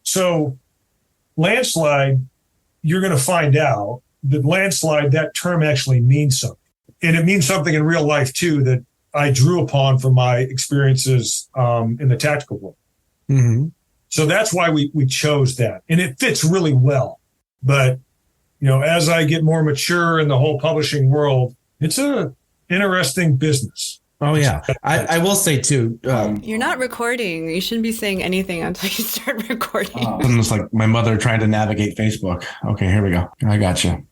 So landslide, you're going to find out that landslide, that term actually means something. And it means something in real life, too, that I drew upon from my experiences in the tactical world. Mm-hmm. So that's why we chose that. And it fits really well. But, as I get more mature in the whole publishing world, it's a interesting business. Oh, yeah. I will say, too. You're not recording. You shouldn't be saying anything until you start recording. It's almost like my mother trying to navigate Facebook. Okay, here we go. I got you.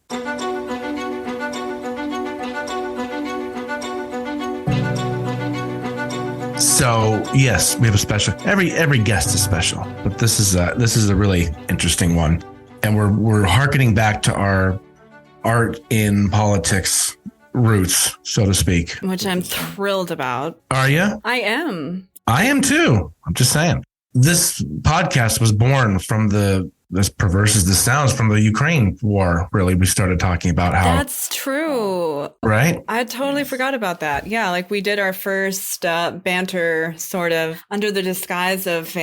So, yes, we have a special. Every guest is special, but this is a really interesting one. And we're hearkening back to our art in politics roots, so to speak. Which I'm thrilled about. Are you? I am. I am too. I'm just saying. This podcast was born from as perverse as this sounds, from the Ukraine war, really. We started talking about how... That's true. Right? I totally forgot about that. Yeah, like we did our first banter sort of under the disguise of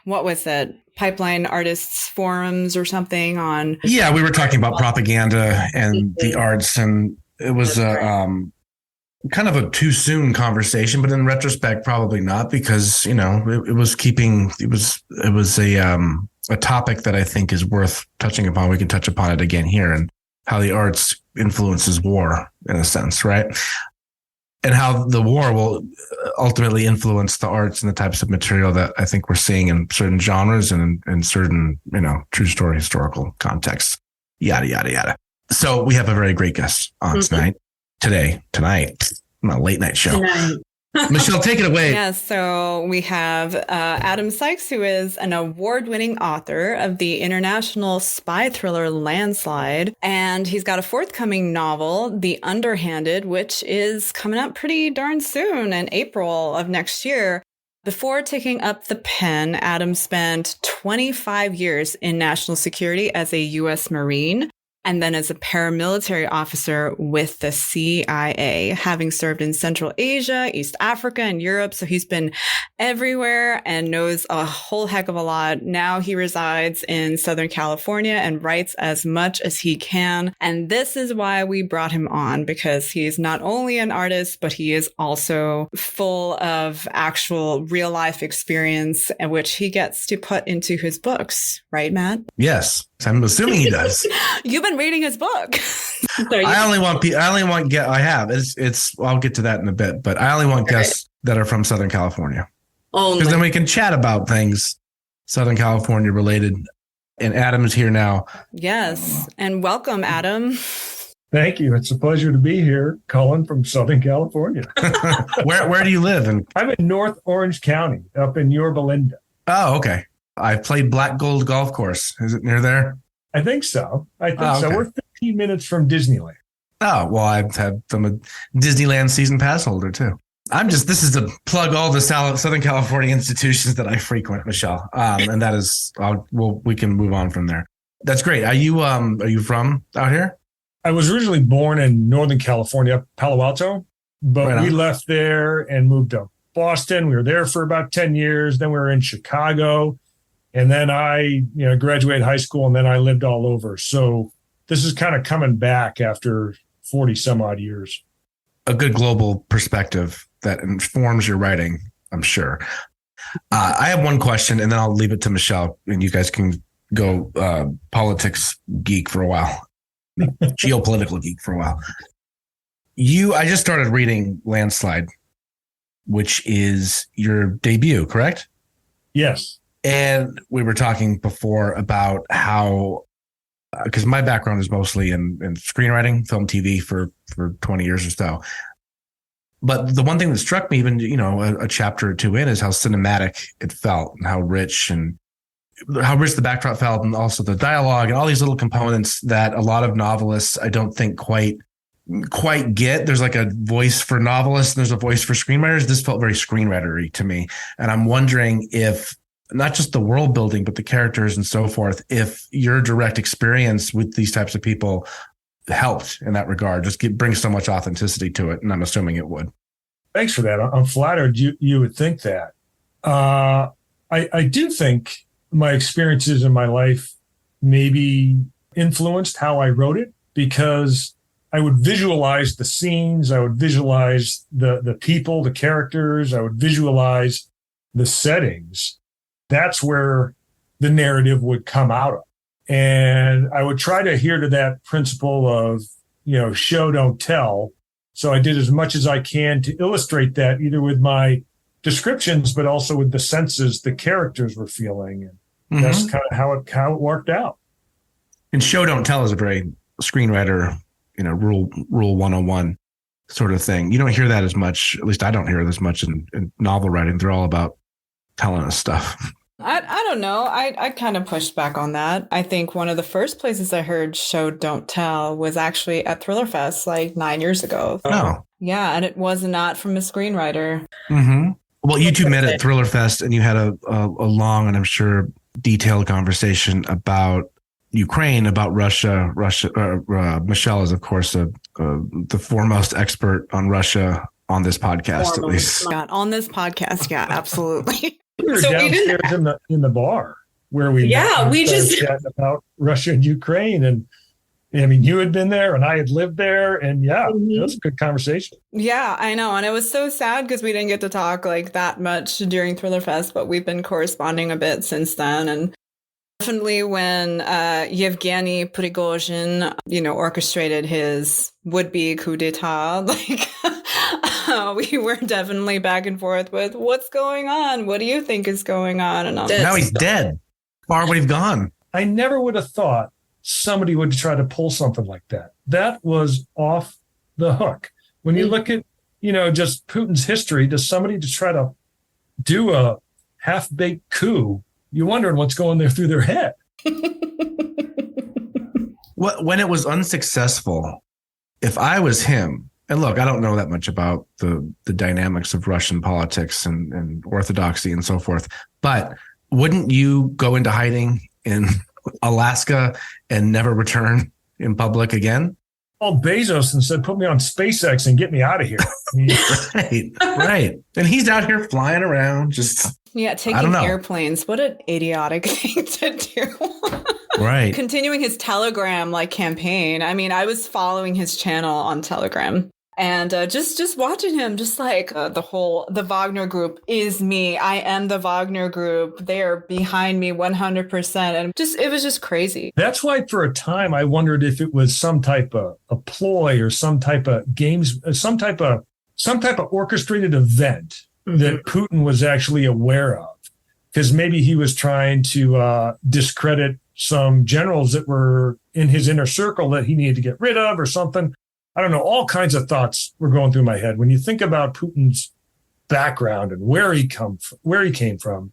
what was it? Pipeline Artists Forums or something on... Yeah, we were talking about propaganda and the arts, and it was kind of a too soon conversation, but in retrospect, probably not, because, it was a topic that I think is worth touching upon. We can touch upon it again here, and how the arts influences war in a sense, right? And how the war will ultimately influence the arts and the types of material that I think we're seeing in certain genres and in certain, true story, historical contexts, yada, yada, yada. So we have a very great guest on tonight, on a late night show. Tonight. Michelle, take it away. Yeah, so we have Adam Sikes, who is an award-winning author of the international spy thriller Landslide. And he's got a forthcoming novel, The Underhanded, which is coming up pretty darn soon in April of next year. Before taking up the pen, Adam spent 25 years in national security as a U.S. Marine, and then as a paramilitary officer with the CIA, having served in Central Asia, East Africa, and Europe. So he's been everywhere and knows a whole heck of a lot. Now he resides in Southern California and writes as much as he can. And this is why we brought him on, because he's not only an artist, but he is also full of actual real life experience, which he gets to put into his books. Right, Matt? Yes. I'm assuming he does. You've been reading his book. I only want I'll get to that in a bit, but I only want guests that are from Southern California. Because then we can chat about things Southern California related. And Adam is here now. Yes. And welcome, Adam. Thank you. It's a pleasure to be here, calling from Southern California. Where do you live? I'm in North Orange County, up in Yorba Linda. Oh, okay. I played Black Gold Golf Course. Is it near there? I think so. So. We're 15 minutes from Disneyland. Oh, well, I'm a Disneyland season pass holder too. This is to plug all the Southern California institutions that I frequent, Michelle. And that is, we can move on from there. That's great. Are you from out here? I was originally born in Northern California, Palo Alto, but we left there and moved to Boston. We were there for about 10 years. Then we were in Chicago. And then I, graduated high school, and then I lived all over. So this is kind of coming back after 40 some odd years. A good global perspective that informs your writing, I'm sure. I have one question, and then I'll leave it to Michelle, and you guys can go politics geek for a while, geopolitical geek for a while. I just started reading Landslide, which is your debut, correct? Yes. And we were talking before about how, because my background is mostly in screenwriting, film, TV for 20 years or so. But the one thing that struck me, even, a chapter or two in, is how cinematic it felt and how rich the backdrop felt, and also the dialogue and all these little components that a lot of novelists, I don't think quite get. There's like a voice for novelists and there's a voice for screenwriters. This felt very screenwritery to me. And I'm wondering if not just the world building, but the characters and so forth, if your direct experience with these types of people helped in that regard, just bring so much authenticity to it. And I'm assuming it would. Thanks for that. I'm flattered you would think that. I do think my experiences in my life maybe influenced how I wrote it, because I would visualize the scenes, I would visualize the people, the characters, I would visualize the settings. That's where the narrative would come out of. And I would try to adhere to that principle of, show, don't tell. So I did as much as I can to illustrate that, either with my descriptions, but also with the senses the characters were feeling. And that's kind of how it worked out. And show, don't tell is a very screenwriter, rule 101 sort of thing. You don't hear that as much. At least I don't hear it as much in novel writing. They're all about telling us stuff. I don't know. I kind of pushed back on that. I think one of the first places I heard show, don't tell was actually at Thriller Fest like 9 years ago. Oh. Yeah, and it was not from a screenwriter. Mm-hmm. Well, you two met at Thriller Fest and you had a long and I'm sure detailed conversation about Ukraine, about Russia. Michelle is, of course, the foremost expert on Russia on this podcast, at least. On this podcast, yeah, absolutely. We were downstairs in the bar where we just chatting about Russia and Ukraine, and I mean, you had been there and I had lived there, and it was a good conversation. Yeah, I know, and it was so sad because we didn't get to talk like that much during Thriller Fest, but we've been corresponding a bit since then, and definitely when Yevgeny Prigozhin, orchestrated his would-be coup d'etat, we were definitely back and forth with what's going on. What do you think is going on? And now he's dead. Far away, gone. I never would have thought somebody would try to pull something like that. That was off the hook. When you look at, just Putin's history, does somebody to try to do a half-baked coup? You're wondering what's going there through their head. When it was unsuccessful, if I was him, and look, I don't know that much about the dynamics of Russian politics and orthodoxy and so forth, but wouldn't you go into hiding in Alaska and never return in public again? Called Bezos and said, put me on SpaceX and get me out of here. Right. And he's out here flying around, taking airplanes. What an idiotic thing to do. Right. Continuing his Telegram campaign. I mean, I was following his channel on Telegram. And just watching him, the Wagner group is me. I am the Wagner group. They are behind me 100%. And it was just crazy. That's why for a time I wondered if it was some type of a ploy or some type of games, some type of orchestrated event that Putin was actually aware of. Because maybe he was trying to discredit some generals that were in his inner circle that he needed to get rid of or something. I don't know. All kinds of thoughts were going through my head when you think about Putin's background and where he came from,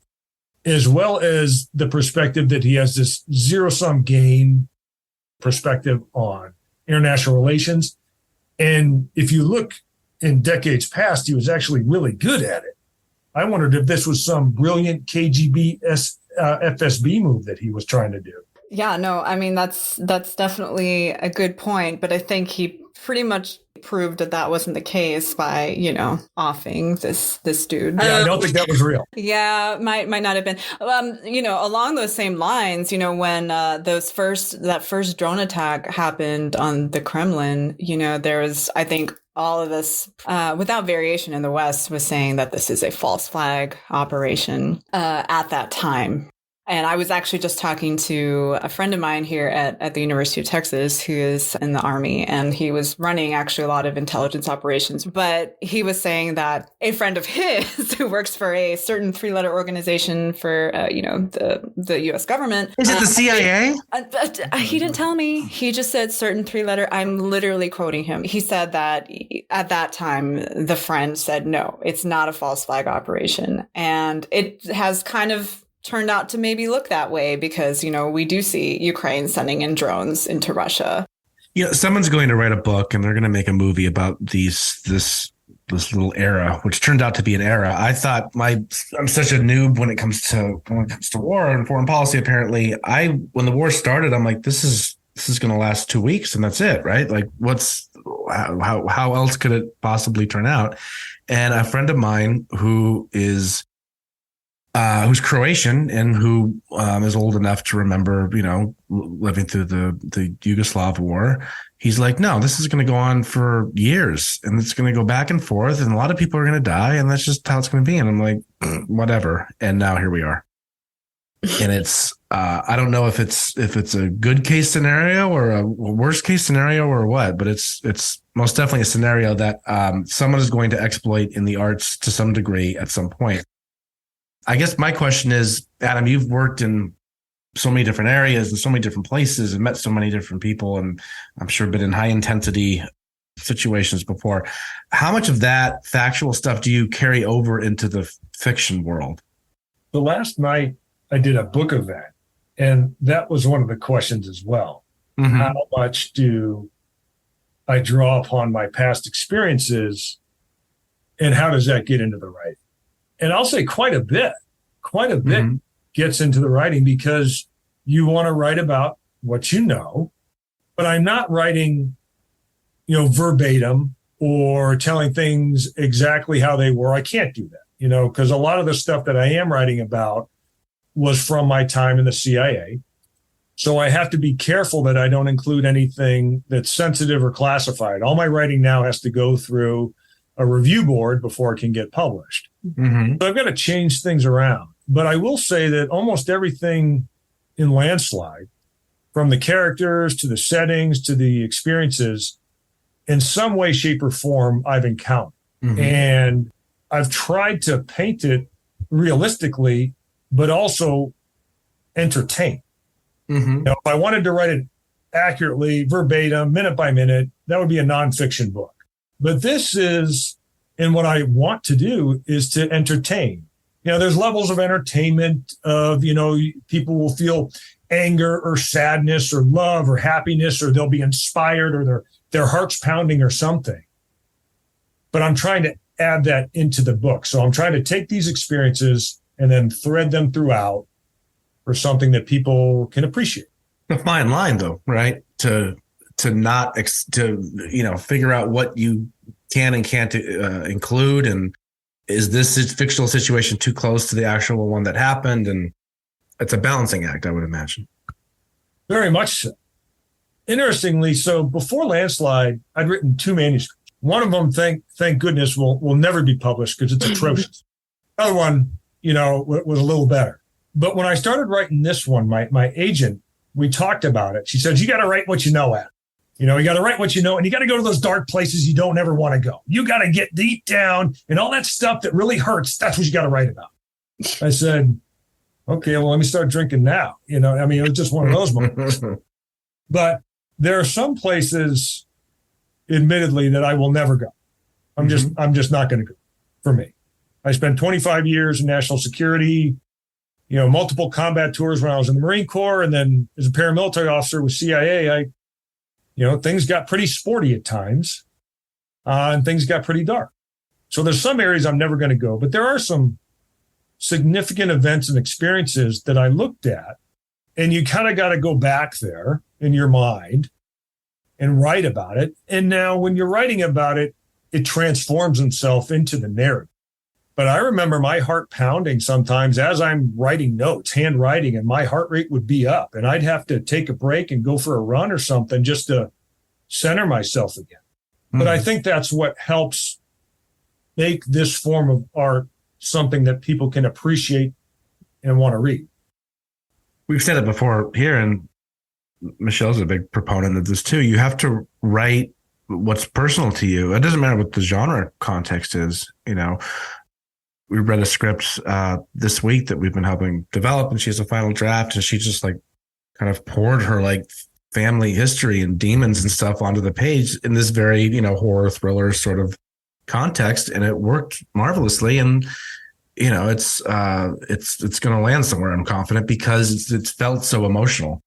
as well as the perspective that he has this zero-sum game perspective on international relations. And if you look in decades past, he was actually really good at it. I wondered if this was some brilliant KGB FSB move that he was trying to do. Yeah, no, I mean, that's definitely a good point, but I think he pretty much proved that wasn't the case by, offing this dude. Yeah, I don't think that was real. Yeah, might not have been. Along those same lines, when that first drone attack happened on the Kremlin, there was, I think, all of us, without variation in the West, was saying that this is a false flag operation at that time. And I was actually just talking to a friend of mine here at the University of Texas who is in the Army, and he was running actually a lot of intelligence operations. But he was saying that a friend of his who works for a certain three-letter organization for, the U.S. government. Is it the CIA? He didn't tell me. He just said certain three-letter. I'm literally quoting him. He said that at that time, the friend said, no, it's not a false flag operation. And it has kind of turned out to maybe look that way because, we do see Ukraine sending in drones into Russia. Someone's going to write a book and they're going to make a movie about this little era, which turned out to be an era. I thought I'm such a noob when it comes to war and foreign policy. Apparently, when the war started, I'm like, this is going to last 2 weeks and that's it, right? Like, how else could it possibly turn out? And a friend of mine who is who's Croatian and who is old enough to remember, living through the Yugoslav war. He's like, no, this is going to go on for years and it's going to go back and forth and a lot of people are going to die and that's just how it's going to be. And I'm like, whatever. And now here we are. And it's, I don't know if it's a good case scenario or a worst case scenario or what, but it's most definitely a scenario that someone is going to exploit in the arts to some degree at some point. I guess my question is, Adam, you've worked in so many different areas and so many different places and met so many different people, and I'm sure been in high intensity situations before. How much of that factual stuff do you carry over into the fiction world? The last night I did a book event, and that was one of the questions as well. Mm-hmm. How much do I draw upon my past experiences, and how does that get into the writing? And I'll say quite a bit mm-hmm. gets into the writing because you want to write about what you know, but I'm not writing, verbatim or telling things exactly how they were. I can't do that, because a lot of the stuff that I am writing about was from my time in the CIA. So I have to be careful that I don't include anything that's sensitive or classified. All my writing now has to go through a review board before it can get published. Mm-hmm. So I've got to change things around. But I will say that almost everything in Landslide, from the characters to the settings to the experiences, in some way, shape, or form, I've encountered. Mm-hmm. And I've tried to paint it realistically, but also entertain. Mm-hmm. If I wanted to write it accurately, verbatim, minute by minute, that would be a nonfiction book. But this is, and what I want to do is to entertain. There's levels of entertainment of, people will feel anger or sadness or love or happiness, or they'll be inspired or their heart's pounding or something. But I'm trying to add that into the book. So I'm trying to take these experiences and then thread them throughout for something that people can appreciate. A fine line, though, right? To figure out what you can and can't include, and is this fictional situation too close to the actual one that happened? And it's a balancing act, I would imagine. Very much so. Interestingly, so before Landslide, I'd written 2 manuscripts. One of them, thank goodness, will never be published because it's atrocious. The other one, was a little better. But when I started writing this one, my agent, we talked about it. She said, you got to write what you know, Adam. You got to write what you know, and you got to go to those dark places you don't ever want to go. You got to get deep down, and all that stuff that really hurts, that's what you got to write about. I said, okay, well, let me start drinking now. It was just one of those moments. But there are some places, admittedly, that I will never go. I'm just not going to go for me. I spent 25 years in national security, multiple combat tours when I was in the Marine Corps, and then as a paramilitary officer with CIA, things got pretty sporty at times, and things got pretty dark. So there's some areas I'm never going to go, but there are some significant events and experiences that I looked at, and you kind of got to go back there in your mind and write about it. And now when you're writing about it, it transforms itself into the narrative. But I remember my heart pounding sometimes as I'm writing notes, handwriting, and my heart rate would be up. And I'd have to take a break and go for a run or something just to center myself again. Mm-hmm. But I think that's what helps make this form of art something that people can appreciate and want to read. We've said it before here, and Michelle's a big proponent of this too. You have to write what's personal to you. It doesn't matter what the genre context is, We read a script this week that we've been helping develop, and she has a final draft, and she just kind of poured her family history and demons and stuff onto the page in this very, horror thriller sort of context. And it worked marvelously. And, it's going to land somewhere, I'm confident, because it's felt so emotional.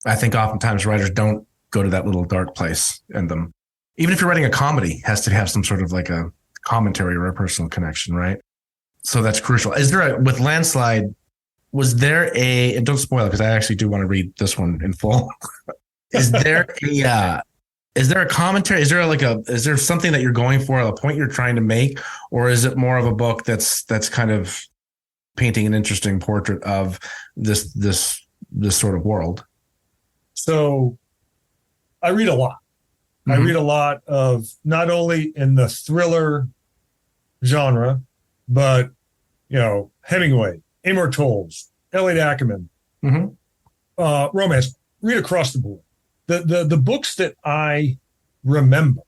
I think oftentimes writers don't go to that little dark place in them. Even if you're writing a comedy, it has to have some sort of a commentary or a personal connection, right? So that's crucial. With Landslide, was there and don't spoil it because I actually do want to read this one in full. Is there a commentary? Is there something that you're going for, a point you're trying to make, or is it more of a book that's kind of painting an interesting portrait of this sort of world. So I read a lot. Mm-hmm. I read a lot of not only in the thriller genre, but, Hemingway, Amor Towles, Elliot Ackerman, romance, read across the board. The books that I remember,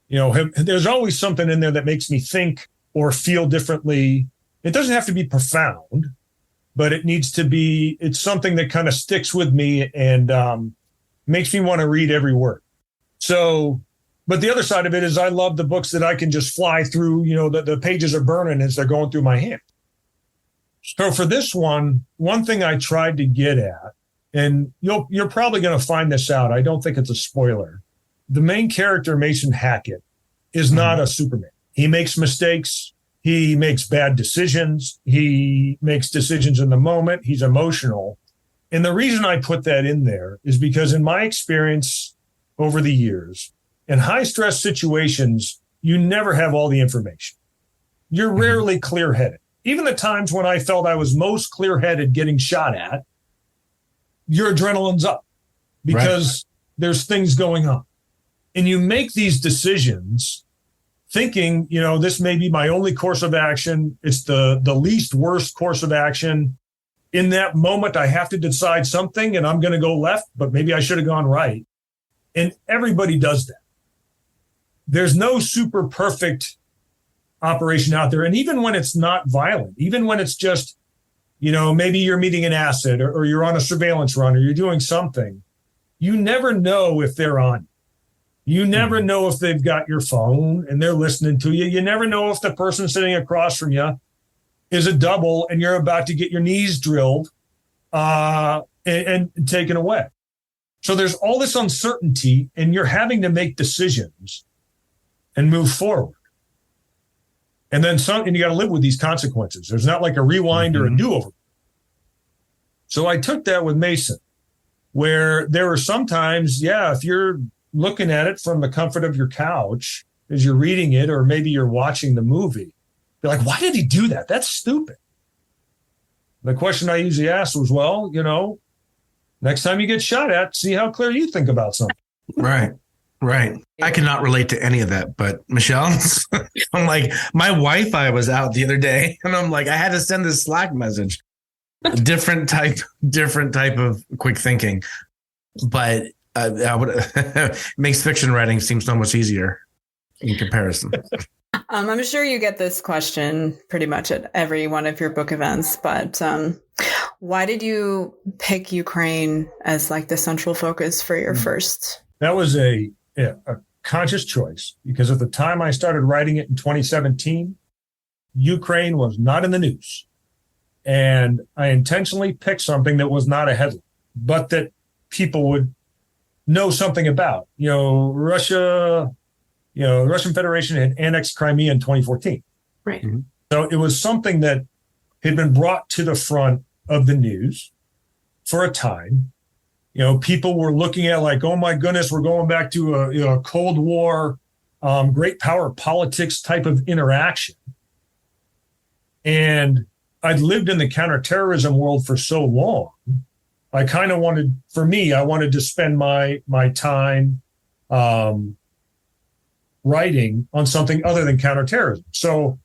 there's always something in there that makes me think or feel differently. It doesn't have to be profound, but it's something that kind of sticks with me and makes me want to read every word. So, but the other side of it is I love the books that I can just fly through, the pages are burning as they're going through my hand. So for this one thing I tried to get at, and you're probably going to find this out. I don't think it's a spoiler. The main character, Mason Hackett, is not a Superman. He makes mistakes. He makes bad decisions. He makes decisions in the moment. He's emotional. And the reason I put that in there is because in my experience over the years, in high stress situations, you never have all the information. You're rarely clear-headed. Even the times when I felt I was most clear-headed getting shot at, your adrenaline's up because there's things going on. And you make these decisions thinking, this may be my only course of action. It's the least worst course of action. In that moment, I have to decide something and I'm going to go left, but maybe I should have gone right. And everybody does that. There's no super perfect operation out there. And even when it's not violent, even when it's just, maybe you're meeting an asset or you're on a surveillance run or you're doing something, you never know if they're on. You never know if they've got your phone and they're listening to you. You never know if the person sitting across from you is a double and you're about to get your knees drilled and taken away. So there's all this uncertainty and you're having to make decisions and move forward. And then and you got to live with these consequences. There's not like a rewind or a do-over. So I took that with Mason, where there were sometimes, if you're looking at it from the comfort of your couch as you're reading it, or maybe you're watching the movie, you're like, why did he do that? That's stupid. The question I usually ask was, next time you get shot at, see how clear you think about something. Right. I cannot relate to any of that, but Michelle, I'm like, my Wi-Fi was out the other day and I'm like, I had to send this Slack message. Different type of quick thinking, but makes fiction writing seem so much easier in comparison. I'm sure you get this question pretty much at every one of your book events, but why did you pick Ukraine as like the central focus for your first? That was a conscious choice because at the time I started writing it in 2017, Ukraine was not in the news. And I intentionally picked something that was not a headline, but that people would know something about. Russia, the Russian Federation had annexed Crimea in 2014. Right. Mm-hmm. So it was something that had been brought to the front of the news for a time. People were looking at like, oh my goodness, we're going back to a Cold War, great power politics type of interaction. And I'd lived in the counterterrorism world for so long. I kind of wanted to spend my time writing on something other than counterterrorism. So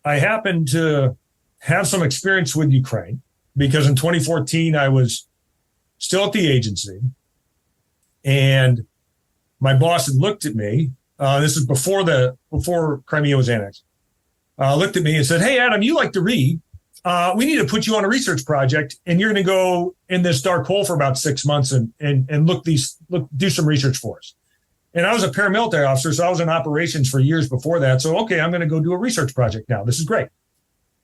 I happened to have some experience with Ukraine because in 2014, I was still at the agency and my boss had looked at me. This is before Crimea was annexed. Looked at me and said, "Hey, Adam, you like to read. We need to put you on a research project and you're going to go in this dark hole for about 6 months and do some research for us." And I was a paramilitary officer, so I was in operations for years before that. So, okay, I'm going to go do a research project now. This is great.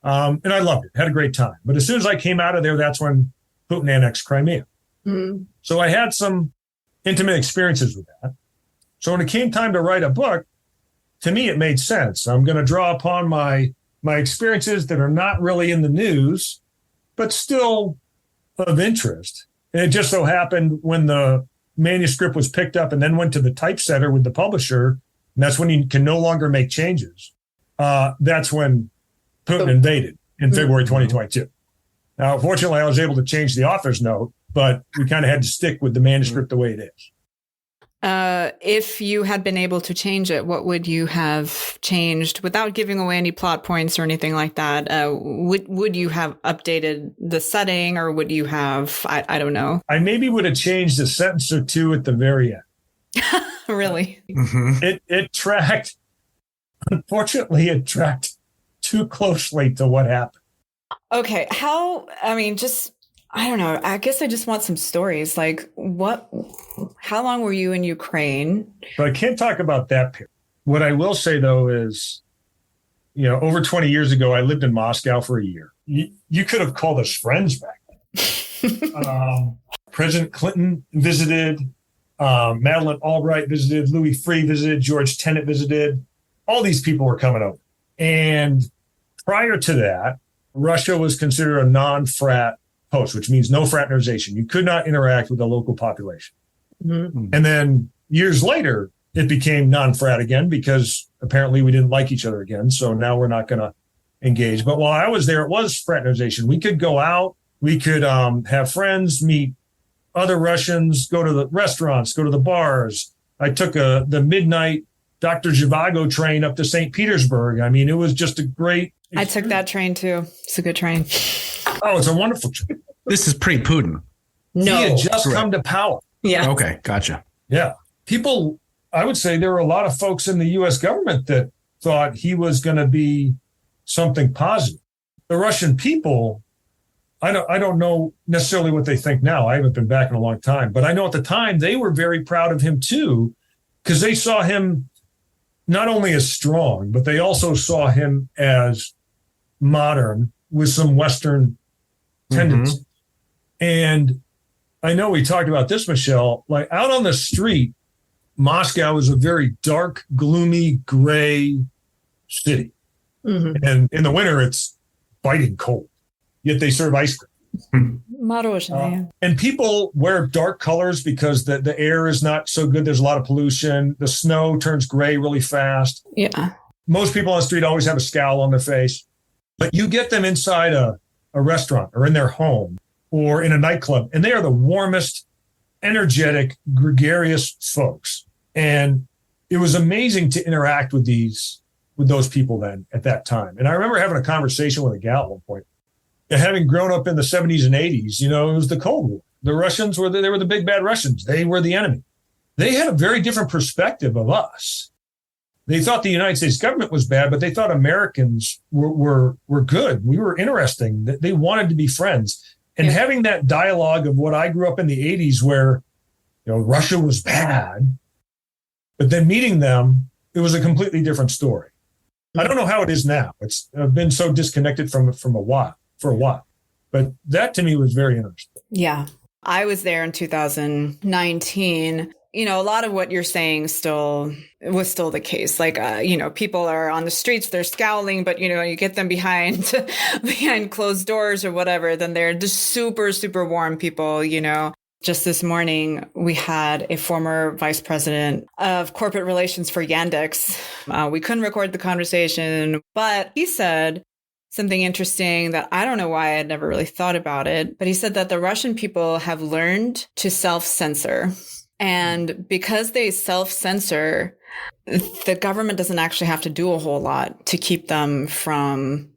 And I loved it, had a great time. But as soon as I came out of there, that's when Putin annexed Crimea. Mm-hmm. So I had some intimate experiences with that. So when it came time to write a book, to me, it made sense. I'm going to draw upon my experiences that are not really in the news, but still of interest. And it just so happened when the manuscript was picked up and then went to the typesetter with the publisher, and that's when you can no longer make changes. That's when Putin invaded. in February 2022. Now, fortunately, I was able to change the author's note, but we kind of had to stick with the manuscript the way it is. If you had been able to change it, what would you have changed without giving away any plot points or anything like that? Would you have updated the setting, or would you have, I don't know. I maybe would have changed a sentence or two at the very end. Really? It tracked, unfortunately, it tracked too closely to what happened. Okay. I don't know. I guess I just want some stories. Like how long were you in Ukraine? But I can't talk about that period. What I will say, though, is, over 20 years ago, I lived in Moscow for a year. You could have called us friends back then. President Clinton visited, Madeleine Albright visited, Louis Freeh visited, George Tenet visited. All these people were coming over. And prior to that, Russia was considered a non-frat post, which means no fraternization. You could not interact with the local population. Mm-hmm. And then years later, it became non-frat again because apparently we didn't like each other again. So now we're not going to engage. But while I was there, it was fraternization. We could go out. We could have friends, meet other Russians, go to the restaurants, go to the bars. I took the midnight Dr. Zhivago train up to St. Petersburg. I mean, it was just a great experience. I took that train too. It's a good train. Oh, it's a wonderful train. This is pre-Putin. No. He had just come to power. Yeah. Okay, gotcha. Yeah. People, I would say there were a lot of folks in the U.S. government that thought he was going to be something positive. The Russian people, I don't know necessarily what they think now. I haven't been back in a long time, but I know at the time they were very proud of him too, because they saw him not only as strong, but they also saw him as modern with some Western tendencies. And I know we talked about this, Michelle, like out on the street, Moscow is a very dark, gloomy, gray city. Mm-hmm. And in the winter, it's biting cold, yet they serve ice cream. And people wear dark colors because the air is not so good. There's a lot of pollution. The snow turns gray really fast. Yeah. Most people on the street always have a scowl on their face. But you get them inside a restaurant or in their home or in a nightclub, and they are the warmest, energetic, gregarious folks. And it was amazing to interact with those people then at that time. And I remember having a conversation with a gal at one point. And having grown up in the 70s and 80s, it was the Cold War. The Russians were the big bad Russians. They were the enemy. They had a very different perspective of us. They thought the United States government was bad, but they thought Americans were good. We were interesting. They wanted to be friends. And having that dialogue of what I grew up in the 80s where, Russia was bad, but then meeting them, it was a completely different story. I don't know how it is now. It's been so disconnected for a while. But that to me was very interesting. Yeah. I was there in 2019. A lot of what you're saying was still the case. Like, people are on the streets, they're scowling, but, you get them behind closed doors or whatever, then they're just super, super warm people, Just this morning, we had a former vice president of corporate relations for Yandex. We couldn't record the conversation, but he said something interesting that I don't know why I had never really thought about it, but he said that the Russian people have learned to self-censor. And because they self-censor, the government doesn't actually have to do a whole lot to keep them from,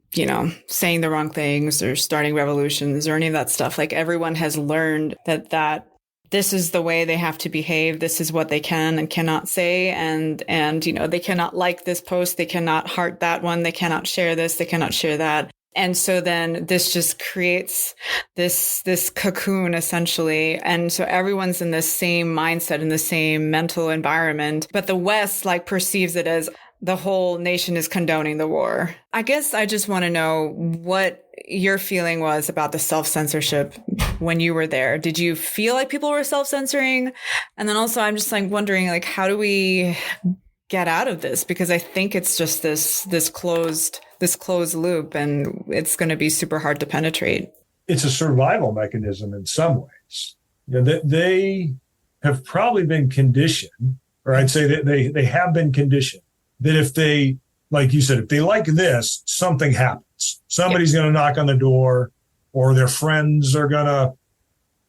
saying the wrong things or starting revolutions or any of that stuff. Like everyone has learned that this is the way they have to behave. This is what they can and cannot say. And they cannot like this post. They cannot heart that one. They cannot share this. They cannot share that. And so then this just creates this cocoon essentially. And so everyone's in the same mindset, in the same mental environment, but the West perceives it as the whole nation is condoning the war. I guess I just want to know what your feeling was about the self-censorship when you were there. Did you feel like people were self-censoring? And then also I'm just wondering, how do we get out of this? Because I think it's just this closed loop, and it's going to be super hard to penetrate. It's a survival mechanism in some ways. They have probably been conditioned, or I'd say that they have been conditioned that if they, like you said, if they like this, something happens. happens. Somebody's going to knock on the door, or their friends are going to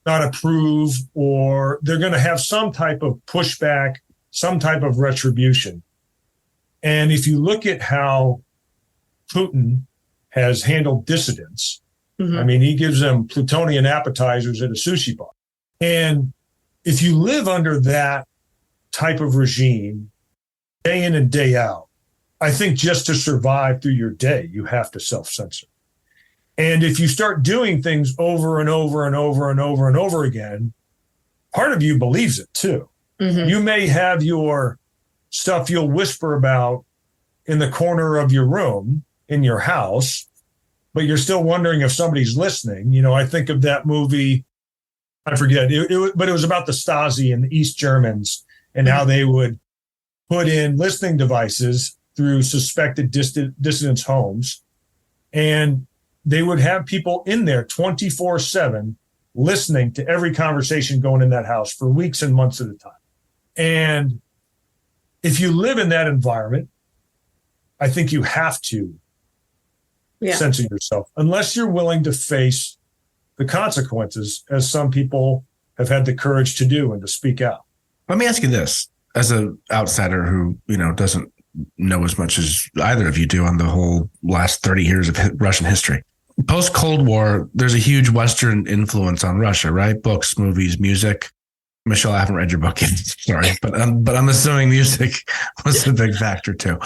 not approve, or they're going to have some type of pushback, some type of retribution. And if you look at how Putin has handled dissidents, I mean, he gives them plutonian appetizers at a sushi bar. And if you live under that type of regime day in and day out, I think just to survive through your day, you have to self-censor. And if you start doing things over and over and over and over and over again, part of you believes it too. You may have your stuff you'll whisper about in the corner of your room in your house, but you're still wondering if somebody's listening. You know, I think of that movie, I forget, but it was about the Stasi and the East Germans and how they would put in listening devices through suspected dissidents' homes. And they would have people in there 24/7 listening to every conversation going in that house for weeks and months at a time. And if you live in that environment, I think you have to censor yourself unless you're willing to face the consequences, as some people have had the courage to do and to speak out. Let me ask you this, as an outsider who, doesn't know as much as either of you do on the whole last 30 years of Russian history. Post-Cold War, there's a huge Western influence on Russia, right? Books, movies, music. Michelle, I haven't read your book yet. Sorry, but I'm assuming music was a big factor too.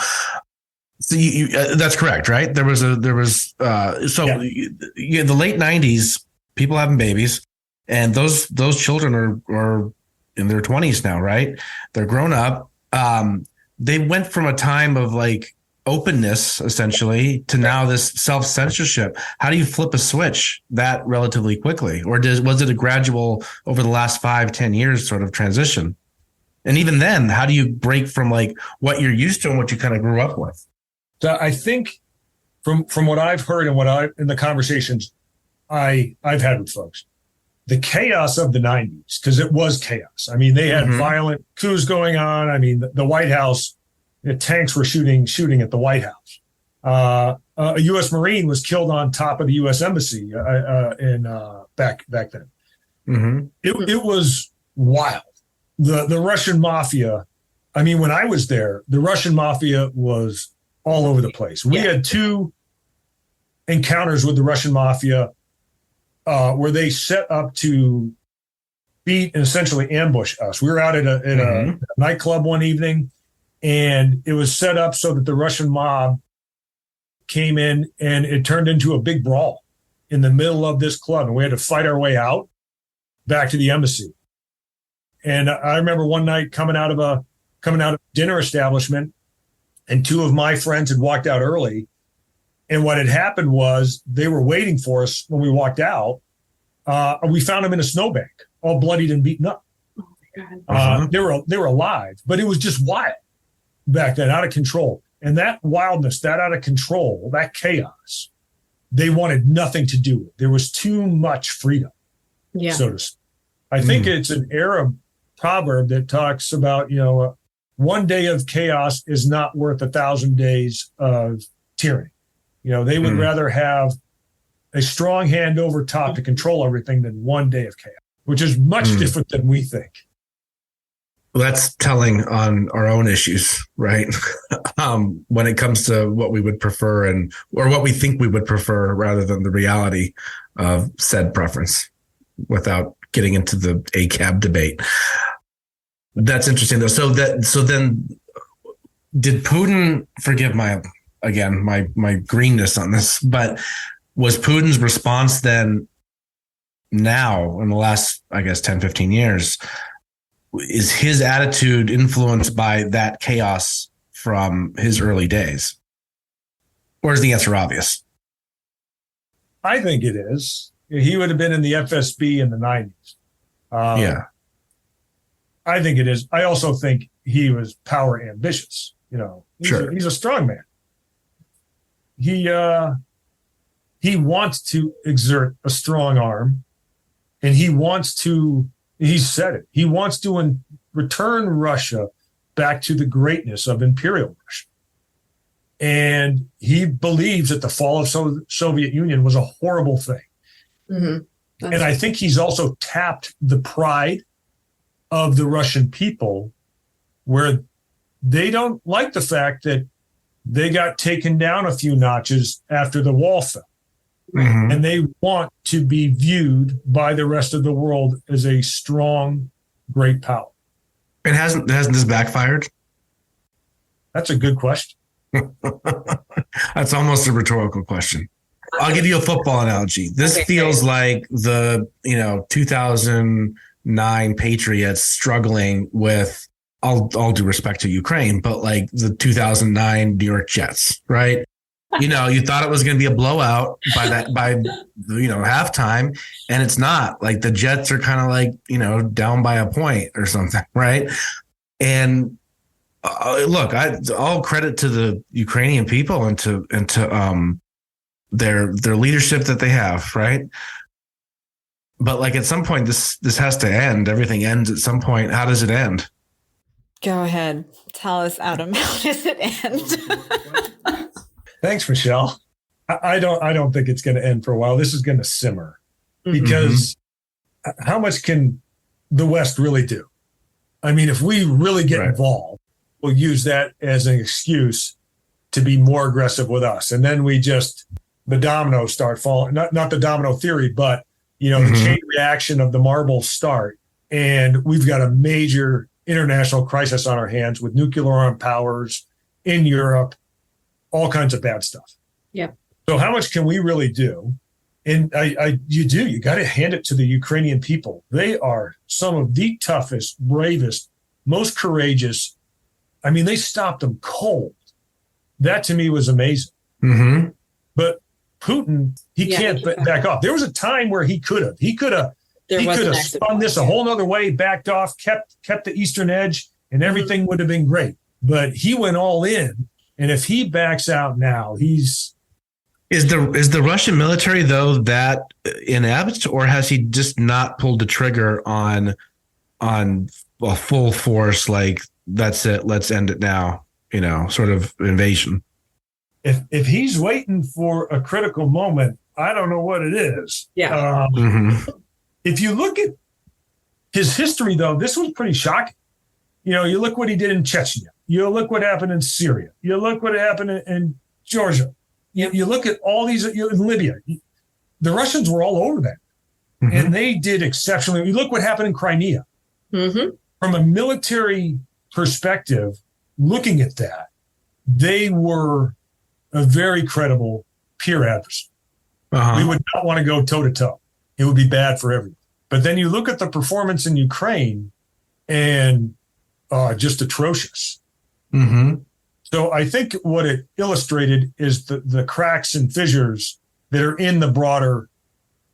So you that's correct, right? The late 90s, people having babies, and those children are in their 20s now, right? They're grown up. They went from a time of like openness essentially to now this self-censorship. How do you flip a switch that relatively quickly? Or was it a gradual over the last 5-10 years sort of transition? And even then, how do you break from like what you're used to and what you kind of grew up with? So I think from what I've heard and in the conversations I've had with folks, the chaos of the 90s, because it was chaos. I mean, they had violent coups going on. I mean, the White House, the tanks were shooting at the White House. A U.S. Marine was killed on top of the U.S. Embassy back then. It was wild. The Russian mafia. I mean, when I was there, the Russian mafia was all over the place. We had 2 encounters with the Russian mafia where they set up to beat and essentially ambush us. We were out at a nightclub one evening, and it was set up so that the Russian mob came in, and it turned into a big brawl in the middle of this club, and we had to fight our way out back to the embassy. And I remember one night coming out of a dinner establishment, and 2 of my friends had walked out early. And what had happened was they were waiting for us when we walked out. We found them in a snowbank, all bloodied and beaten up. Oh my God. They were alive, but it was just wild back then, out of control. And that wildness, that out of control, that chaos, they wanted nothing to do with. There was too much freedom, so to speak. I think it's an Arab proverb that talks about, one day of chaos is not worth 1,000 days of tyranny. They would rather have a strong hand over top to control everything than one day of chaos, which is much different than we think. Well, that's telling on our own issues, right? When it comes to what we would prefer or what we think we would prefer rather than the reality of said preference, without getting into the ACAB debate. That's interesting though. So then did Putin, forgive my greenness on this, but was Putin's response then now in the last, I guess, 10, 15 years, is his attitude influenced by that chaos from his early days? Or is the answer obvious? I think it is. He would have been in the FSB in the 90s. I think it is. I also think he was power ambitious. He's a strong man. He wants to exert a strong arm, and he said it. He wants to return Russia back to the greatness of Imperial Russia. And he believes that the fall of Soviet Union was a horrible thing. Mm-hmm. And I think he's also tapped the pride of the Russian people, where they don't like the fact that they got taken down a few notches after the wall fell. Mm-hmm. And they want to be viewed by the rest of the world as a strong, great power. And hasn't this backfired? That's a good question. That's almost a rhetorical question. I'll give you a football analogy. This feels like the 2009 Patriots struggling with all due respect to Ukraine, but like the 2009 New York Jets, right? You thought it was going to be a blowout by halftime, and it's not. Like the Jets are kind of like down by a point or something, right? And look, all credit to the Ukrainian people and to their leadership that they have, right? But like at some point, this has to end. Everything ends at some point. How does it end? Go ahead, tell us, Adam. How does it end? Thanks, Michelle. I don't think it's going to end for a while. This is going to simmer because how much can the West really do? I mean, if we really get involved, we'll use that as an excuse to be more aggressive with us. And then the dominoes start falling, not the domino theory, but, the chain reaction of the marbles start. And we've got a major international crisis on our hands with nuclear armed powers in Europe, all kinds of bad stuff. Yeah. So how much can we really do? And you got to hand it to the Ukrainian people. They are some of the toughest, bravest, most courageous. I mean, they stopped them cold. That to me was amazing. Mm-hmm. But Putin, he can't back off. There was a time where he could have spun this a whole nother way, backed off, kept the eastern edge, and everything would have been great. But he went all in. And if he backs out now, Is the Russian military, though, that inept, or has he just not pulled the trigger on a full force, like, that's it, let's end it now, sort of invasion? If he's waiting for a critical moment, I don't know what it is. Yeah. If you look at his history, though, this was pretty shocking. You look what he did in Chechnya. You look what happened in Syria. You look what happened in Georgia. You look at all these in Libya. The Russians were all over that. And they did exceptionally. You look what happened in Crimea. From a military perspective, looking at that, they were a very credible peer adversary. We would not want to go toe-to-toe. It would be bad for everyone. But then you look at the performance in Ukraine and just atrocious. So I think what it illustrated is the cracks and fissures that are in the broader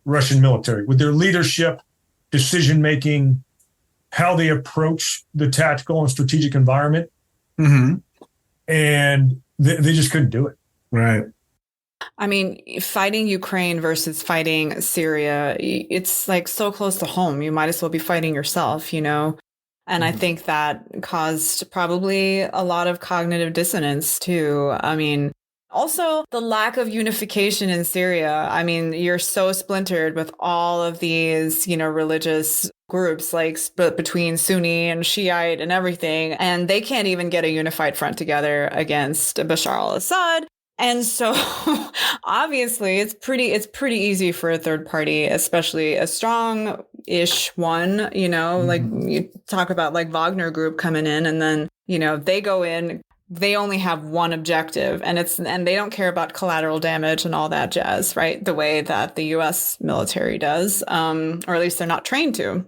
Russian military with their leadership, decision-making, how they approach the tactical and strategic environment. And they just couldn't do it. Right. I mean, fighting Ukraine versus fighting Syria, it's like so close to home. You might as well be fighting yourself, And I think that caused probably a lot of cognitive dissonance too. I mean, also the lack of unification in Syria. I mean, you're so splintered with all of these, religious groups, like split between Sunni and Shiite and everything. And they can't even get a unified front together against Bashar al-Assad. And so obviously it's pretty easy for a third party, especially a strong-ish one, like you talk about like Wagner Group coming in and then, they go in, they only have one objective and they don't care about collateral damage and all that jazz, right? The way that the US military does, or at least they're not trained to.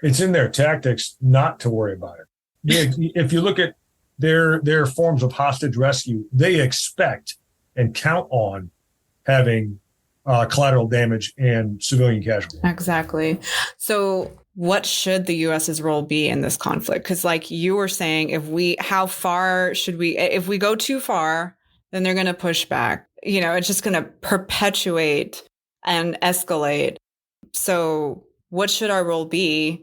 It's in their tactics not to worry about it. If you look at their forms of hostage rescue, they expect and count on having collateral damage and civilian casualties. Exactly. So what should the US's role be in this conflict? Because like you were saying, if we go too far, then they're going to push back. It's just going to perpetuate and escalate. So what should our role be?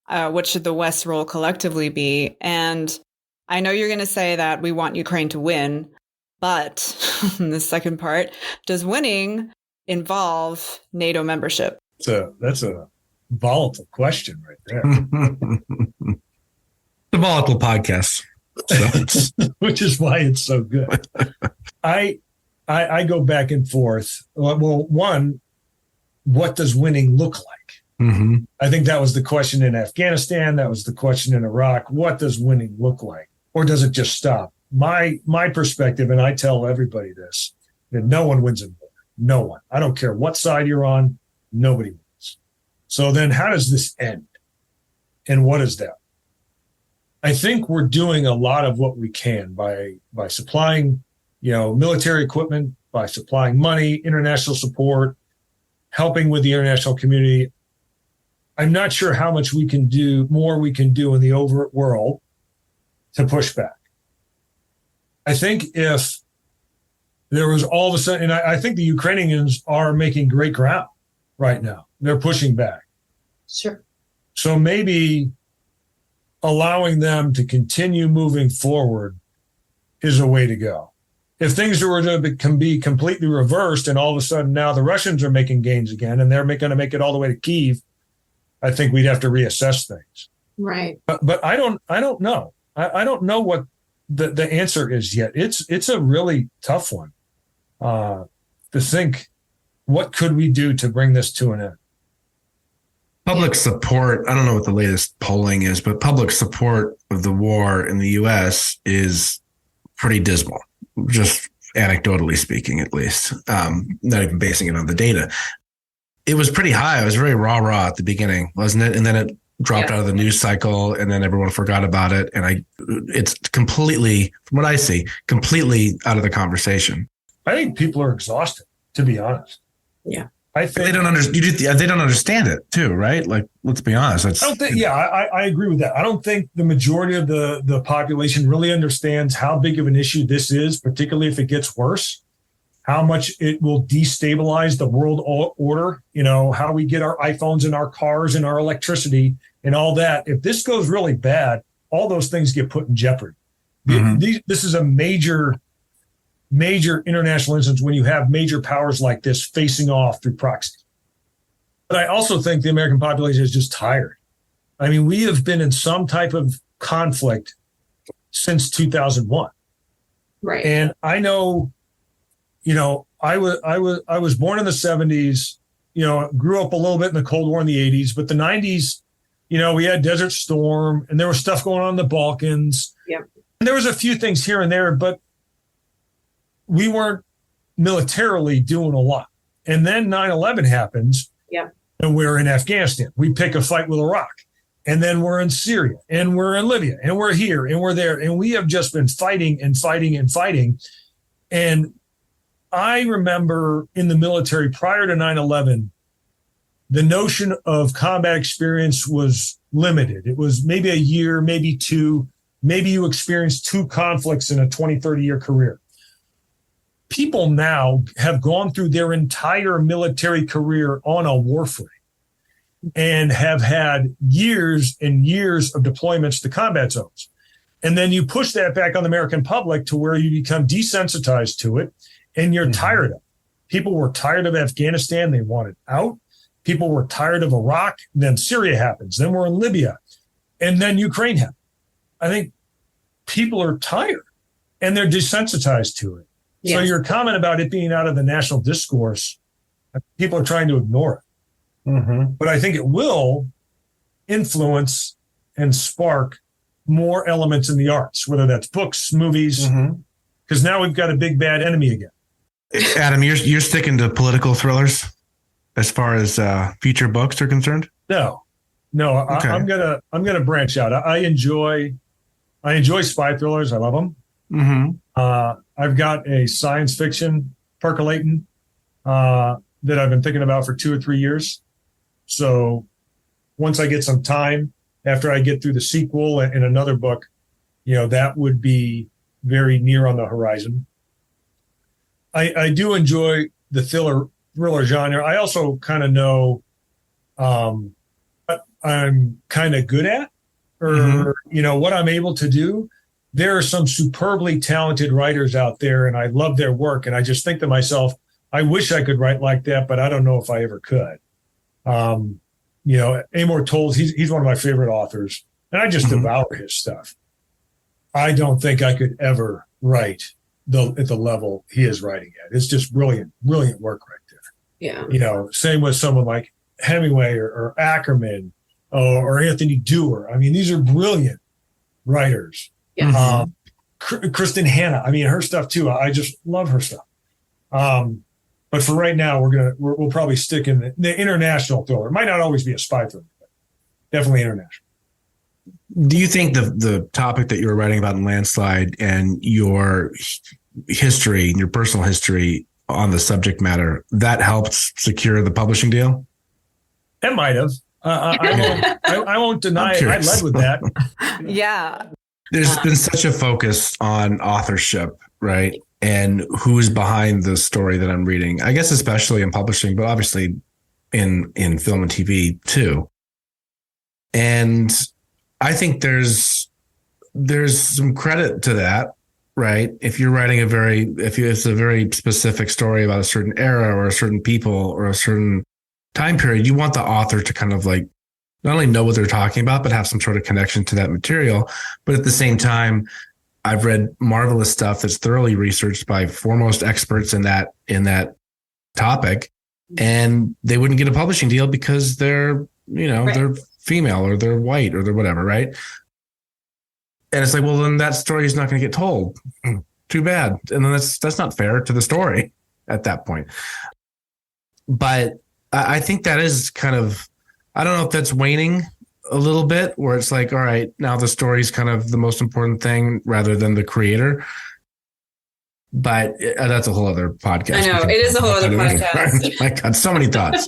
What should the West's role collectively be? And I know you're going to say that we want Ukraine to win, But the second part, does winning involve NATO membership? That's a volatile question right there. The volatile podcast. So. Which is why it's so good. I go back and forth. Well, one, what does winning look like? Mm-hmm. I think that was the question in Afghanistan. That was the question in Iraq. What does winning look like? Or does it just stop? My perspective, and I tell everybody this, that no one wins in war. No one. I don't care what side you're on. Nobody wins. So then how does this end? And what is that? I think we're doing a lot of what we can by supplying, military equipment, by supplying money, international support, helping with the international community. I'm not sure how much we can do in the overt world to push back. I think if there was all of a sudden, and I think the Ukrainians are making great ground right now. They're pushing back. Sure. So maybe allowing them to continue moving forward is a way to go. If things can be completely reversed and all of a sudden now the Russians are making gains again and they're going to make it all the way to Kyiv, I think we'd have to reassess things. Right. But I don't know. I don't know what the answer is yet. It's a really tough one to think, what could we do to bring this to an end? Public support, I don't know what the latest polling is, but public support of the war in the U.S. is pretty dismal, just anecdotally speaking, at least, not even basing it on the data. It was pretty high. It was very rah-rah at the beginning, wasn't it? And then it dropped out of the news cycle, and then everyone forgot about it. And it's completely, from what I see, completely out of the conversation. I think people are exhausted, to be honest. Yeah. I think they don't understand it too, right? Like, let's be honest. I agree with that. I don't think the majority of the population really understands how big of an issue this is, particularly if it gets worse, how much it will destabilize the world order, how we get our iPhones and our cars and our electricity and all that. If this goes really bad, all those things get put in jeopardy. Mm-hmm. This is a major international instance when you have major powers like this facing off through proxy. But I also think the American population is just tired. I mean, we have been in some type of conflict since 2001. Right. And I know, I was born in the 70s, grew up a little bit in the Cold War in the 80s, but the 90s, we had Desert Storm and there was stuff going on in the Balkans. Yep. And there was a few things here and there, but we weren't militarily doing a lot. And then 9/11 happens. Yeah. And we're in Afghanistan. We pick a fight with Iraq. And then we're in Syria. And we're in Libya. And we're here. And we're there. And we have just been fighting and fighting and fighting. And I remember in the military prior to 9/11, the notion of combat experience was limited. It was maybe a year, maybe two. Maybe you experienced 2 conflicts in a 20, 30-year career. People now have gone through their entire military career on a warframe and have had years and years of deployments to combat zones. And then you push that back on the American public to where you become desensitized to it and you're tired of it. People were tired of Afghanistan. They wanted out. People were tired of Iraq. Then Syria happens. Then we're in Libya. And then Ukraine happens. I think people are tired and they're desensitized to it. Yes. So your comment about it being out of the national discourse, people are trying to ignore it. Mm-hmm. But I think it will influence and spark more elements in the arts, whether that's books, movies, because now we've got a big bad enemy again. Adam, you're sticking to political thrillers as far as future books are concerned? No. Okay. I'm gonna branch out. I enjoy spy thrillers. I love them. Mm-hmm. I've got a science fiction percolating that I've been thinking about for 2 or 3 years. So once I get some time after I get through the sequel and another book, that would be very near on the horizon. I do enjoy the thriller genre. I also kind of know what I'm kind of good at or, what I'm able to do. there are some superbly talented writers out there, and I love their work. And I just think to myself, I wish I could write like that, but I don't know if I ever could. Amor Towles, he's one of my favorite authors, and I just devour his stuff. I don't think I could ever write at the level he is writing at. It's just brilliant work right there. Yeah. Same with someone like Hemingway or Ackerman or Anthony Dewar. I mean, these are brilliant writers. Yeah. Kristen Hanna. I mean, her stuff too. I just love her stuff. But for right now, we'll probably stick in the international thriller. It might not always be a spy thriller, but definitely international. Do you think the topic that you were writing about in Landslide and your history, your personal history on the subject matter, that helped secure the publishing deal? It might have. I won't deny it. I led with that. Yeah. There's been such a focus on authorship, right? And who is behind the story that I'm reading, I guess, especially in publishing, but obviously in film and TV too. And I think there's some credit to that, right? If you're writing it's a very specific story about a certain era or a certain people or a certain time period, you want the author to kind of like not only know what they're talking about, but have some sort of connection to that material. But at the same time, I've read marvelous stuff that's thoroughly researched by foremost experts in that topic, and they wouldn't get a publishing deal because they're female or they're white or they're whatever, right? And it's like, well, then that story is not going to get told. Too bad. And then that's not fair to the story at that point. But I think that is kind of, I don't know if that's waning a little bit, where it's like, all right, now the story is kind of the most important thing rather than the creator. But that's a whole other podcast. I know, it is a whole other podcast. I got so many thoughts.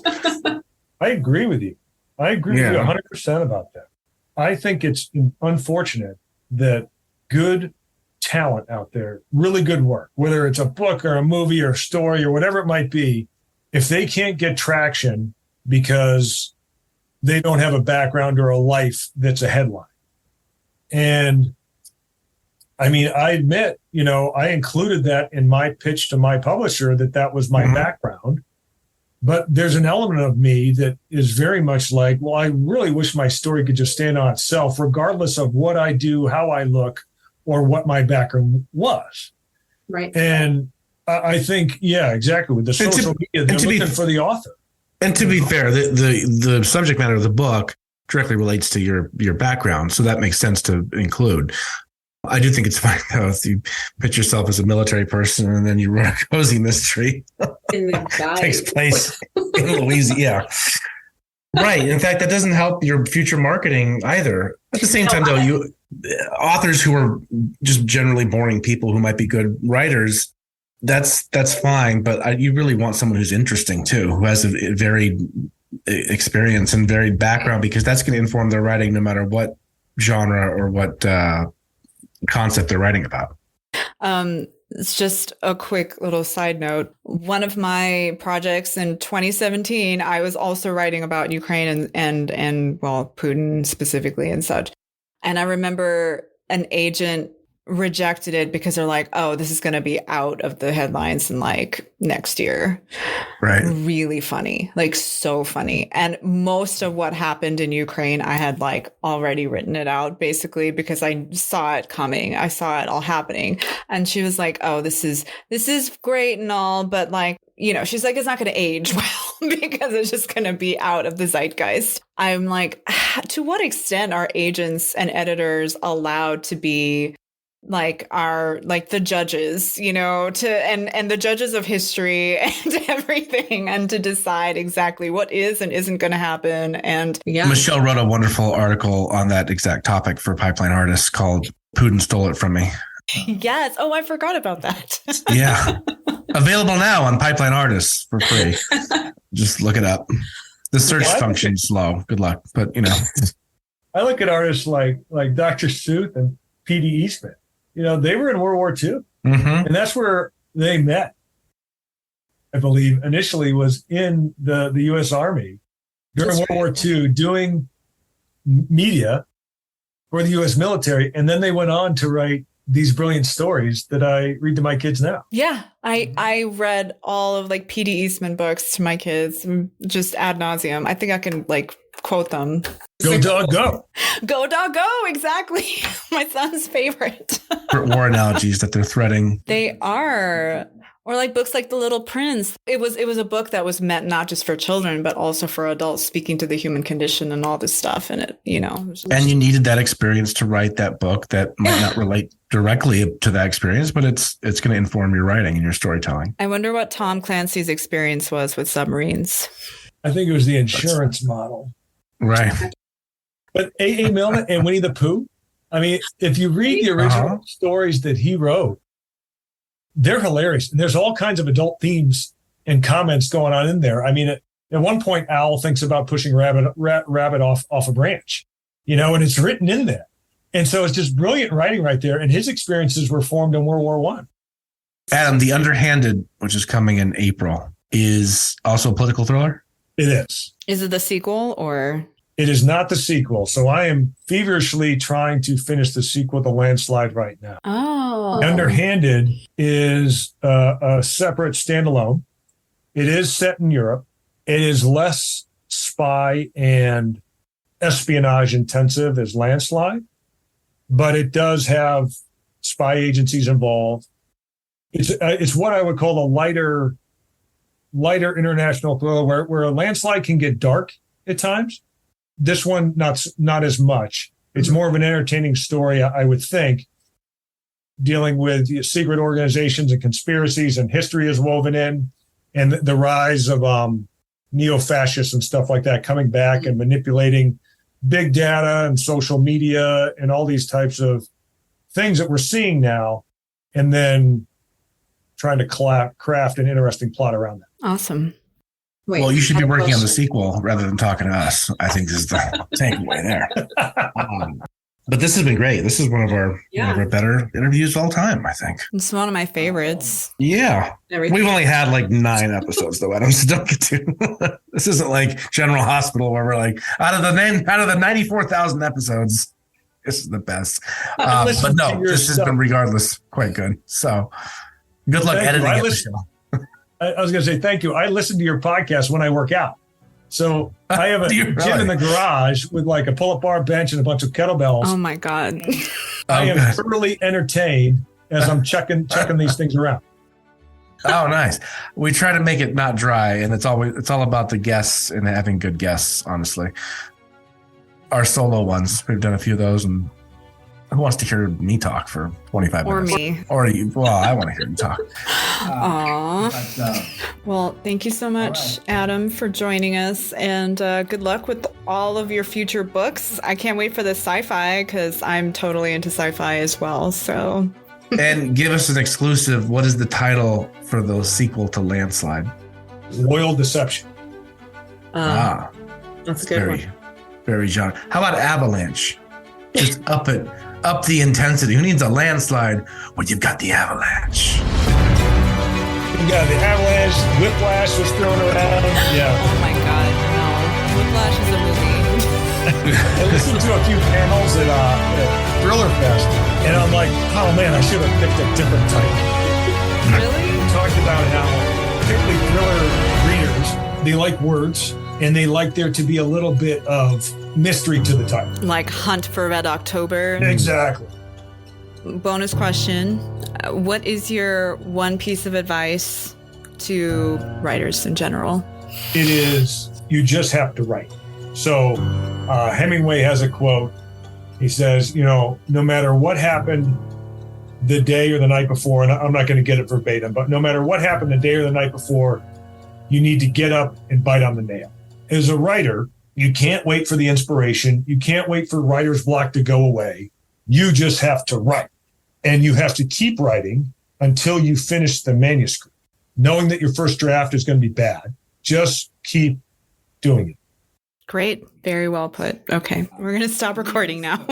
I agree with you. I agree with you 100% about that. I think it's unfortunate that good talent out there, really good work, whether it's a book or a movie or a story or whatever it might be, if they can't get traction because they don't have a background or a life that's a headline. And I mean, I admit, I included that in my pitch to my publisher that was my background. But there's an element of me that is very much like, well, I really wish my story could just stand on itself, regardless of what I do, how I look, or what my background was. Right. And I think, yeah, exactly. With the social media, they're looking for the author. And to be fair, the subject matter of the book directly relates to your background, so that makes sense to include. I do think it's funny, though, if you pitch yourself as a military person and then you run a cozy mystery. Takes place in Louisiana. Right. In fact, that doesn't help your future marketing either. At the same time, though, authors who are just generally boring people who might be good writers, that's fine. But you really want someone who's interesting, too, who has a varied experience and varied background, because that's going to inform their writing no matter what genre or what concept they're writing about. It's just a quick little side note. One of my projects in 2017, I was also writing about Ukraine and Putin specifically and such. And I remember an agent rejected it because they're like, oh, this is going to be out of the headlines in like next year. Right. Really funny, like so funny. And most of what happened in Ukraine, I had like already written it out basically because I saw it coming. I saw it all happening. And she was like, oh, this is great and all, but like, she's like, it's not going to age well because it's just going to be out of the zeitgeist. I'm like, to what extent are agents and editors allowed to be like the judges, and the judges of history and everything, and to decide exactly what is and isn't going to happen. And Michelle wrote a wonderful article on that exact topic for Pipeline Artists called "Putin Stole It From Me." Yes. Oh, I forgot about that. Yeah. Available now on Pipeline Artists for free. Just look it up. The search function's slow. Good luck. But I look at artists like Dr. Seuss and P.D. Eastman. They were in World War II, and that's where they met. I believe initially was in the U.S. Army during World War II doing media for the U.S. military, and then they went on to write these brilliant stories that I read to my kids now. Yeah. I read all of like P.D. Eastman books to my kids just ad nauseum. I think I can like quote them. Go dog go. Go dog go. Exactly. My son's favorite. War analogies that they're threading. They are. Or like books like The Little Prince. It was a book that was meant not just for children, but also for adults, speaking to the human condition and all this stuff. And it, and you needed that experience to write that book that might not relate directly to that experience, but it's going to inform your writing and your storytelling. I wonder what Tom Clancy's experience was with submarines. I think it was the insurance model. Right. But A.A. Milne and Winnie the Pooh, I mean, if you read the original stories that he wrote, they're hilarious. And there's all kinds of adult themes and comments going on in there. I mean, at one point, Owl thinks about pushing Rabbit off a branch, and it's written in there. And so it's just brilliant writing right there. And his experiences were formed in World War I. Adam, The Underhanded, which is coming in April, is also a political thriller? It is. Is it the sequel or? It is not the sequel. So I am feverishly trying to finish the sequel to Landslide right now. Oh. Underhanded is a separate standalone. It is set in Europe. It is less spy and espionage intensive as Landslide, but it does have spy agencies involved. It's what I would call a lighter international thriller where a Landslide can get dark at times. This one, not as much. It's more of an entertaining story, I would think, dealing with secret organizations and conspiracies, and history is woven in, and the rise of neo-fascists and stuff like that coming back and manipulating big data and social media and all these types of things that we're seeing now, and then trying to craft an interesting plot around that. Awesome. Wait, well, you should be working on the sequel rather than talking to us. I think this is the takeaway there. But this has been great. This is one of our better interviews of all time, I think. It's one of my favorites. Yeah. We've only had like 9 episodes though, Adam, so don't get to. This isn't like General Hospital where we're like, out of the 94,000 episodes, this is the best. But no, this has been regardless quite good. So good luck editing the show. I was going to say thank you. I listen to your podcast when I work out. So I have a gym in the garage with like a pull-up bar bench and a bunch of kettlebells. Oh my God. I am thoroughly entertained as I'm checking these things around. Oh, nice. We try to make it not dry, and it's all about the guests and having good guests, honestly. Our solo ones, we've done a few of those, and who wants to hear me talk for 25 minutes? Or me. Or you. Well, I want to hear you talk. Well, thank you so much, Adam, for joining us. And good luck with all of your future books. I can't wait for the sci-fi because I'm totally into sci-fi as well. So, and give us an exclusive. What is the title for the sequel to Landslide? Loyal Deception. That's a good one. Very John. How about Avalanche? Just up the intensity. Who needs a landslide when you've got the avalanche? You got the avalanche, Whiplash was thrown around. Yeah. Oh my God, no. Whiplash is a movie. I listened to a few panels at Thriller Fest, and I'm like, oh man, I should have picked a different title. Really? We talked about how, particularly thriller readers, they like words, and they like there to be a little bit of mystery to the title. Like Hunt for Red October. Exactly. Bonus question. What is your one piece of advice to writers in general? It is, you just have to write. So Hemingway has a quote. He says, no matter what happened the day or the night before, and I'm not going to get it verbatim, but no matter what happened the day or the night before, you need to get up and bite on the nail. As a writer, you can't wait for the inspiration. You can't wait for writer's block to go away. You just have to write. And you have to keep writing until you finish the manuscript, knowing that your first draft is going to be bad. Just keep doing it. Great. Very well put. Okay. We're going to stop recording now.